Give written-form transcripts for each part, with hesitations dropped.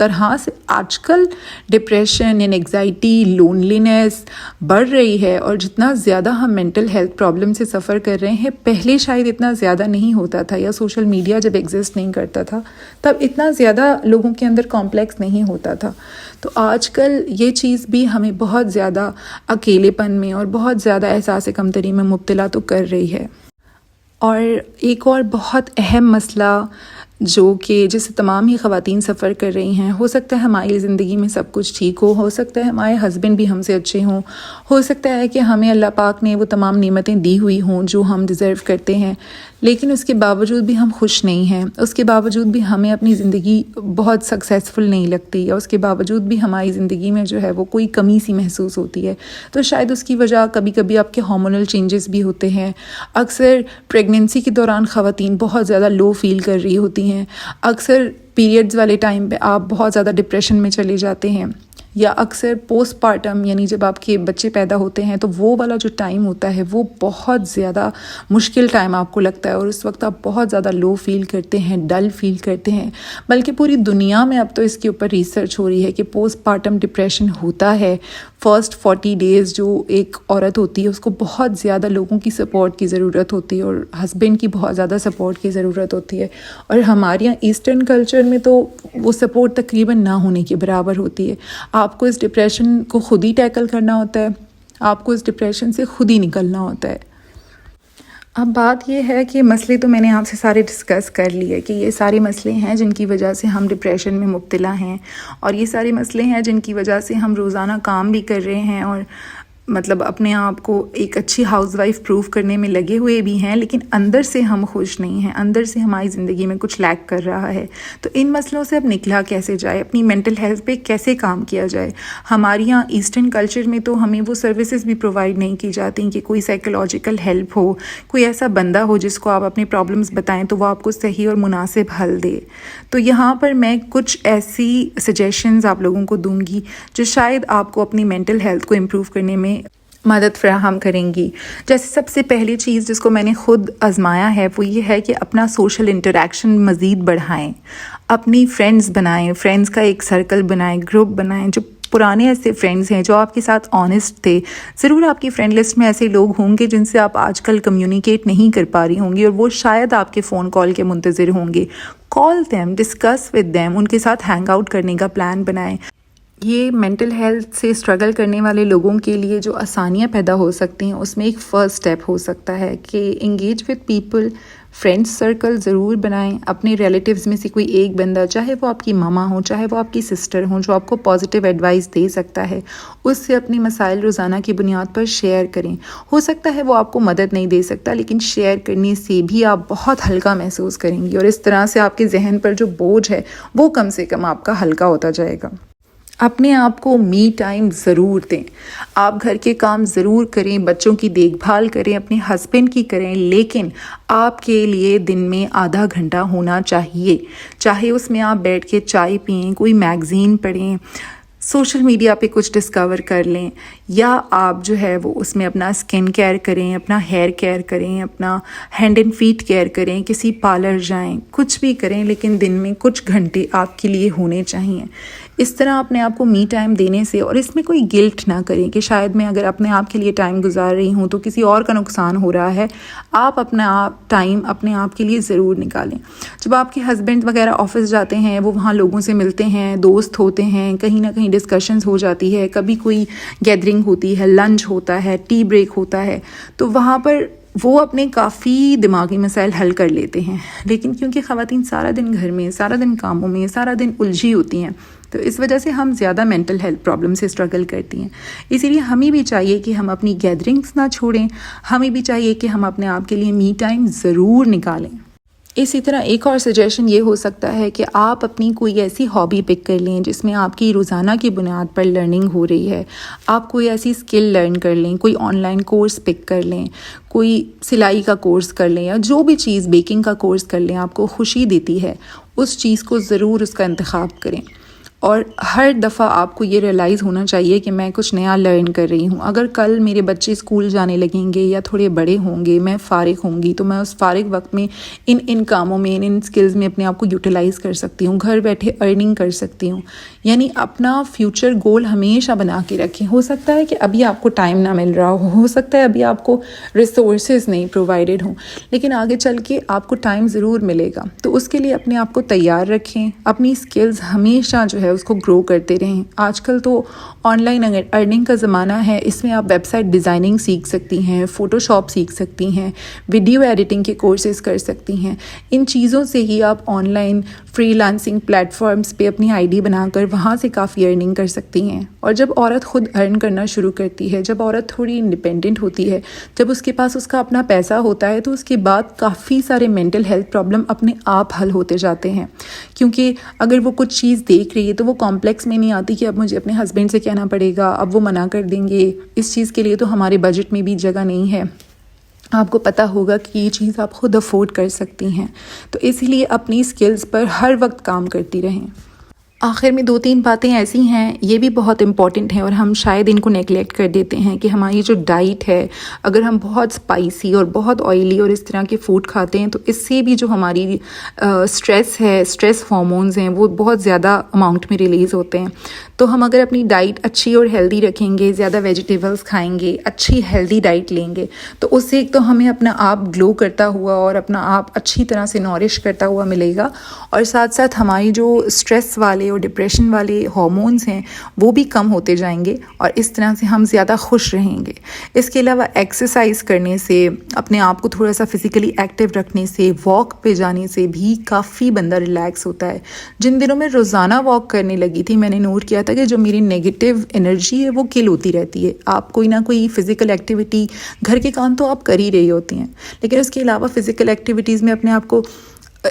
طرح سے آج کل ڈپریشن اینڈ انگزائٹی لونلینس بڑھ رہی ہے، اور جتنا زیادہ ہم مینٹل ہیلتھ پرابلم سے سفر کر رہے ہیں، پہلے شاید اتنا زیادہ نہیں ہوتا تھا، یا سوشل میڈیا جب ایگزسٹ نہیں کرتا تھا تب اتنا زیادہ لوگوں کے اندر کمپلیکس نہیں ہوتا تھا. تو آج کل یہ چیز بھی ہمیں بہت زیادہ اکیلے پن میں اور بہت زیادہ احساس کمتری میں مبتلا تو کر رہی ہے. اور ایک اور بہت اہم مسئلہ جو کہ جس سے تمام ہی خواتین سفر کر رہی ہیں، ہو سکتا ہے ہماری زندگی میں سب کچھ ٹھیک ہو سکتا ہے ہمارے ہسبینڈ بھی ہم سے اچھے ہوں، ہو سکتا ہے کہ ہمیں اللہ پاک نے وہ تمام نعمتیں دی ہوئی ہوں جو ہم ڈیزرو کرتے ہیں، لیکن اس کے باوجود بھی ہم خوش نہیں ہیں، اس کے باوجود بھی ہمیں اپنی زندگی بہت سکسیزفل نہیں لگتی، یا اس کے باوجود بھی ہماری زندگی میں جو ہے وہ کوئی کمی سی محسوس ہوتی ہے. تو شاید اس کی وجہ کبھی کبھی آپ کے ہارمونل چینجز بھی ہوتے ہیں. اکثر پریگننسی کے دوران خواتین بہت زیادہ لو فیل کر رہی ہوتی ہیں، اکثر پیریڈز والے ٹائم پہ آپ بہت زیادہ ڈپریشن میں چلے جاتے ہیں، یا اکثر پوسٹ پارٹم یعنی جب آپ کے بچے پیدا ہوتے ہیں تو وہ والا جو ٹائم ہوتا ہے وہ بہت زیادہ مشکل ٹائم آپ کو لگتا ہے، اور اس وقت آپ بہت زیادہ لو فیل کرتے ہیں، ڈل فیل کرتے ہیں. بلکہ پوری دنیا میں اب تو اس کے اوپر ریسرچ ہو رہی ہے کہ پوسٹ پارٹم ڈپریشن ہوتا ہے. فرسٹ 40 ڈیز جو ایک عورت ہوتی ہے اس کو بہت زیادہ لوگوں کی سپورٹ کی ضرورت ہوتی ہے، اور ہسبینڈ کی بہت زیادہ سپورٹ کی ضرورت ہوتی ہے. اور ہمارے یہاں ایسٹرن کلچر میں تو وہ سپورٹ تقریباً نہ ہونے کے برابر ہوتی ہے. آپ کو اس ڈپریشن کو خود ہی ٹیکل کرنا ہوتا ہے، آپ کو اس ڈپریشن سے خود ہی نکلنا ہوتا ہے. اب بات یہ ہے کہ مسئلے تو میں نے آپ سے سارے ڈسکس کر لیے کہ یہ سارے مسئلے ہیں جن کی وجہ سے ہم ڈپریشن میں مبتلا ہیں، اور یہ سارے مسئلے ہیں جن کی وجہ سے ہم روزانہ کام بھی کر رہے ہیں، اور مطلب اپنے آپ کو ایک اچھی ہاؤس وائف پروف کرنے میں لگے ہوئے بھی ہیں، لیکن اندر سے ہم خوش نہیں ہیں، اندر سے ہماری زندگی میں کچھ لیک کر رہا ہے. تو ان مسئلوں سے اب نکلا کیسے جائے، اپنی مینٹل ہیلتھ پہ کیسے کام کیا جائے. ہمارے یہاں ایسٹرن کلچر میں تو ہمیں وہ سروسز بھی پرووائڈ نہیں کی جاتی کہ کوئی سائیکولوجیکل ہیلپ ہو، کوئی ایسا بندہ ہو جس کو آپ اپنے پرابلمس بتائیں تو وہ آپ کو صحیح اور مناسب حل دے. تو یہاں پر میں کچھ ایسی سجیشنز آپ لوگوں کو دوں گی جو شاید آپ کو اپنی مینٹل ہیلتھ کو امپروو کرنے میں مدد فراہم کریں گی. جیسے سب سے پہلی چیز جس کو میں نے خود آزمایا ہے وہ یہ ہے کہ اپنا سوشل انٹریکشن مزید بڑھائیں، اپنی فرینڈز بنائیں، فرینڈز کا ایک سرکل بنائیں، گروپ بنائیں، جو پرانے ایسے فرینڈز ہیں جو آپ کے ساتھ آنیسٹ تھے. ضرور آپ کی فرینڈ لسٹ میں ایسے لوگ ہوں گے جن سے آپ آج کل کمیونیکیٹ نہیں کر پا رہی ہوں گی، اور وہ شاید آپ کے فون کال کے منتظر ہوں گے. Call them, discuss with them, ان کے ساتھ ہینگ آؤٹ کرنے کا پلان بنائیں. یہ مینٹل ہیلتھ سے اسٹرگل کرنے والے لوگوں کے لیے جو آسانیاں پیدا ہو سکتی ہیں اس میں ایک فرسٹ سٹیپ ہو سکتا ہے کہ engage with people, friend circle ضرور بنائیں. اپنے ریلیٹیوز میں سے کوئی ایک بندہ، چاہے وہ آپ کی ماما ہوں، چاہے وہ آپ کی سسٹر ہوں، جو آپ کو پازیٹیو ایڈوائس دے سکتا ہے، اس سے اپنے مسائل روزانہ کی بنیاد پر شیئر کریں. ہو سکتا ہے وہ آپ کو مدد نہیں دے سکتا، لیکن شیئر کرنے سے بھی آپ بہت ہلکا محسوس کریں گی، اور اس طرح سے آپ کے ذہن پر جو بوجھ ہے وہ کم سے کم آپ کا ہلکا ہوتا جائے گا. اپنے آپ کو می ٹائم ضرور دیں. آپ گھر کے کام ضرور کریں، بچوں کی دیکھ بھال کریں، اپنے ہسبینڈ کی کریں، لیکن آپ کے لیے دن میں آدھا گھنٹہ ہونا چاہیے. چاہے اس میں آپ بیٹھ کے چائے پئیں، کوئی میگزین پڑھیں، سوشل میڈیا پہ کچھ ڈسکور کر لیں، یا آپ جو ہے وہ اس میں اپنا اسکن کیئر کریں، اپنا ہیئر کیئر کریں، اپنا ہینڈ اینڈ فیٹ کیئر کریں، کسی پارلر جائیں، کچھ بھی کریں، لیکن دن میں کچھ گھنٹے آپ کے لیے ہونے چاہیے. اس طرح اپنے آپ کو می ٹائم دینے سے، اور اس میں کوئی گلٹ نہ کریں کہ شاید میں اگر اپنے آپ کے لیے ٹائم گزار رہی ہوں تو کسی اور کا نقصان ہو رہا ہے. آپ اپنا ٹائم اپنے آپ کے لیے ضرور نکالیں. جب آپ کے ہسبینڈ وغیرہ آفس جاتے ہیں، وہ وہاں لوگوں سے ملتے ہیں، دوست ہوتے ہیں، کہیں نہ کہیں ڈسکشنز ہو جاتی ہے، کبھی کوئی گیدرنگ ہوتی ہے، لنچ ہوتا ہے، ٹی بریک ہوتا ہے، تو وہاں پر وہ اپنے کافی دماغی مسائل حل کر لیتے ہیں. لیکن کیونکہ خواتین سارا دن گھر میں، سارا دن کاموں میں، سارا دن الجھی ہوتی ہیں، تو اس وجہ سے ہم زیادہ مینٹل ہیلتھ پرابلم سے اسٹرگل کرتی ہیں. اسی لیے ہمیں بھی چاہیے کہ ہم اپنی گیدرنگز نہ چھوڑیں، ہمیں بھی چاہیے کہ ہم اپنے آپ کے لیے می ٹائم ضرور نکالیں. اسی طرح ایک اور سجیشن یہ ہو سکتا ہے کہ آپ اپنی کوئی ایسی ہابی پک کر لیں جس میں آپ کی روزانہ کی بنیاد پر لرننگ ہو رہی ہے. آپ کوئی ایسی اسکل لرن کر لیں، کوئی آن لائن کورس پک کر لیں، کوئی سلائی کا کورس کر لیں، یا جو بھی چیز، بیکنگ کا کورس کر لیں، آپ کو خوشی دیتی ہے اس چیز کو ضرور اس کا انتخاب کریں. اور ہر دفعہ آپ کو یہ ریئلائز ہونا چاہیے کہ میں کچھ نیا لرن کر رہی ہوں. اگر کل میرے بچے اسکول جانے لگیں گے یا تھوڑے بڑے ہوں گے, میں فارغ ہوں گی, تو میں اس فارغ وقت میں ان کاموں میں ان اسکلز میں اپنے آپ کو یوٹیلائز کر سکتی ہوں, گھر بیٹھے ارننگ کر سکتی ہوں. یعنی اپنا فیوچر گول ہمیشہ بنا کے رکھیں. ہو سکتا ہے کہ ابھی آپ کو ٹائم نہ مل رہا ہو سکتا ہے ابھی آپ کو ریسورسز نہیں پرووائڈڈ ہوں, لیکن آگے چل کے آپ کو ٹائم ضرور ملے گا. تو اس کے لیے اپنے آپ کو تیار رکھیں, اپنی اسکلز ہمیشہ جو ہے اس کو گرو کرتے رہیں. آج کل تو آن لائن ارننگ کا زمانہ ہے, اس میں آپ ویب سائٹ ڈیزائننگ سیکھ سکتی ہیں, فوٹو شاپ سیکھ سکتی ہیں, ویڈیو ایڈیٹنگ کے کورسز کر سکتی ہیں. ان چیزوں سے ہی آپ online freelancing platforms پہ اپنی آئی ڈی بنا کر وہاں سے کافی ارننگ کر سکتی ہیں. اور جب عورت خود ارن کرنا شروع کرتی ہے, جب عورت تھوڑی انڈیپینڈنٹ ہوتی ہے, جب اس کے پاس اس کا اپنا پیسہ ہوتا ہے, تو اس کے بعد کافی سارے مینٹل ہیلتھ پرابلم اپنے آپ حل ہوتے جاتے ہیں. کیونکہ اگر وہ کچھ چیز دیکھ رہی ہے تو وہ کمپلیکس میں نہیں آتی کہ اب مجھے اپنے ہسبینڈ سے کہنا پڑے گا, اب وہ منع کر دیں گے, اس چیز کے لیے تو ہمارے بجٹ میں بھی جگہ نہیں ہے. آپ کو پتہ ہوگا کہ یہ چیز آپ خود افورڈ کر سکتی ہیں. تو اسی لیے اپنی اسکلز پر ہر وقت کام کرتی رہیں. آخر میں 2-3 باتیں ایسی ہیں, یہ بھی بہت امپورٹنٹ ہیں اور ہم شاید ان کو نیگلیکٹ کر دیتے ہیں, کہ ہماری جو ڈائٹ ہے, اگر ہم بہت اسپائسی اور بہت آئلی اور اس طرح کے فوڈ کھاتے ہیں تو اس سے بھی جو ہماری اسٹریس ہے, اسٹریس ہارمونز ہیں, وہ بہت زیادہ اماؤنٹ میں ریلیز ہوتے ہیں. تو ہم اگر اپنی ڈائٹ اچھی اور ہیلدی رکھیں گے, زیادہ ویجیٹیبلس کھائیں گے, اچھی ہیلدی ڈائٹ لیں گے, تو اس سے ایک تو ہمیں اپنا آپ گلو کرتا ہوا اور اپنا آپ اچھی طرح سے نورش کرتا ہوا ملے گا, اور ساتھ ساتھ ہماری جو اسٹریس والے اور ڈپریشن والے ہارمونز ہیں وہ بھی کم ہوتے جائیں گے, اور اس طرح سے ہم زیادہ خوش رہیں گے. اس کے علاوہ ایکسرسائز کرنے سے, اپنے آپ کو تھوڑا سا فزیکلی ایکٹیو رکھنے سے, واک پہ جانے سے بھی کافی بندہ ریلیکس ہوتا ہے. جن دنوں میں روزانہ واک کرنے لگی تھی, میں نے نوٹ کیا تھا کہ جو میری نیگیٹو انرجی ہے وہ کل ہوتی رہتی ہے. آپ کوئی نہ کوئی فزیکل ایکٹیویٹی, گھر کے کام تو آپ کر ہی رہی ہوتی ہیں, لیکن اس کے علاوہ فزیکل ایکٹیویٹیز میں اپنے آپ کو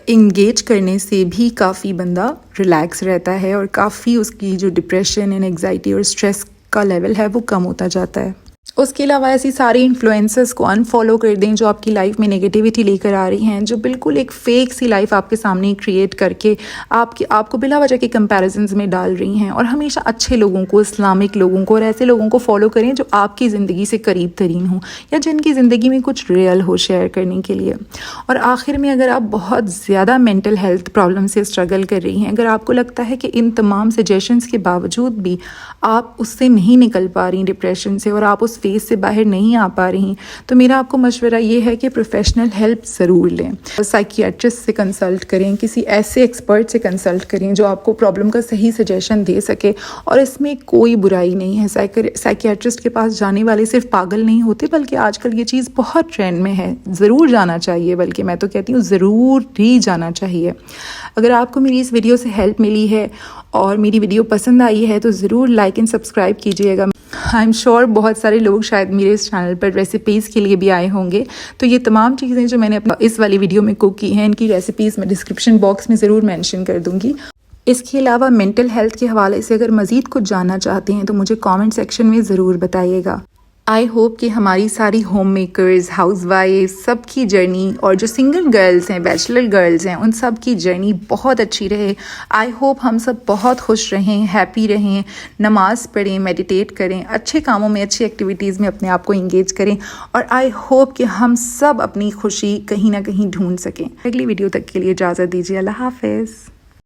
انگیج کرنے سے بھی کافی بندہ ریلیکس رہتا ہے, اور کافی اس کی جو ڈپریشن اینڈ انگزائٹی اور اسٹریس کا لیول ہے وہ کم ہوتا جاتا ہے. اس کے علاوہ ایسی ساری انفلوئنسز کو انفالو کر دیں جو آپ کی لائف میں نگیٹیوٹی لے کر آ رہی ہیں, جو بالکل ایک فیک سی لائف آپ کے سامنے کریٹ کر کے آپ کو بلا وجہ کے کمپیریزنز میں ڈال رہی ہیں. اور ہمیشہ اچھے لوگوں کو, اسلامک لوگوں کو اور ایسے لوگوں کو فالو کریں جو آپ کی زندگی سے قریب ترین ہوں, یا جن کی زندگی میں کچھ ریئل ہو شیئر کرنے کے لیے. اور آخر میں, اگر آپ بہت زیادہ مینٹل ہیلتھ پرابلم سے اسٹرگل کر رہی ہیں, اگر آپ کو لگتا ہے کہ ان تمام سجیشنز کے باوجود بھی آپ اس سے نہیں نکل پا رہی ڈپریشن سے, اور آپ اس فیز سے باہر نہیں آ پا رہی, تو میرا آپ کو مشورہ یہ ہے کہ پروفیشنل ہیلپ ضرور لیں. سائیکیٹرسٹ سے کنسلٹ کریں, کسی ایسے ایکسپرٹ سے کنسلٹ کریں جو آپ کو پرابلم کا صحیح سجیشن دے سکے. اور اس میں کوئی برائی نہیں ہے, سائیکیٹرسٹ کے پاس جانے والے صرف پاگل نہیں ہوتے, بلکہ آج کل یہ چیز بہت ٹرینڈ میں ہے, ضرور جانا چاہیے, بلکہ میں تو کہتی ہوں ضرور ہی جانا چاہیے. اگر آپ کو میری اس ویڈیو سے ہیلپ ملی ہے اور میری ویڈیو پسند آئی ہے تو ضرور لائک اینڈ سبسکرائب کیجیے گا. آئی ایم شیور بہت سارے لوگ شاید میرے اس چینل پر ریسیپیز کے لیے بھی آئے ہوں گے, تو یہ تمام چیزیں جو میں نے اس والی ویڈیو میں کوک کی ہیں, ان کی ریسیپیز میں ڈسکرپشن باکس میں ضرور مینشن کر دوں گی. اس کے علاوہ مینٹل ہیلتھ کے حوالے سے اگر مزید کچھ جاننا چاہتے ہیں تو مجھے کامنٹ سیکشن میں ضرور بتائیے گا. آئی ہوپ کہ ہماری ساری ہوم میکرز, ہاؤس وائف سب کی جرنی, اور جو سنگل گرلز ہیں, بیچلر گرلز ہیں, ان سب کی جرنی بہت اچھی رہے. آئی ہوپ ہم سب بہت خوش رہیں, ہیپی رہیں, نماز پڑھیں, میڈیٹیٹ کریں, اچھے کاموں میں, اچھی ایکٹیویٹیز میں اپنے آپ کو انگیج کریں, اور آئی ہوپ کہ ہم سب اپنی خوشی کہیں نہ کہیں ڈھونڈ سکیں. اگلی ویڈیو تک کے لیے اجازت دیجیے. اللہ حافظ.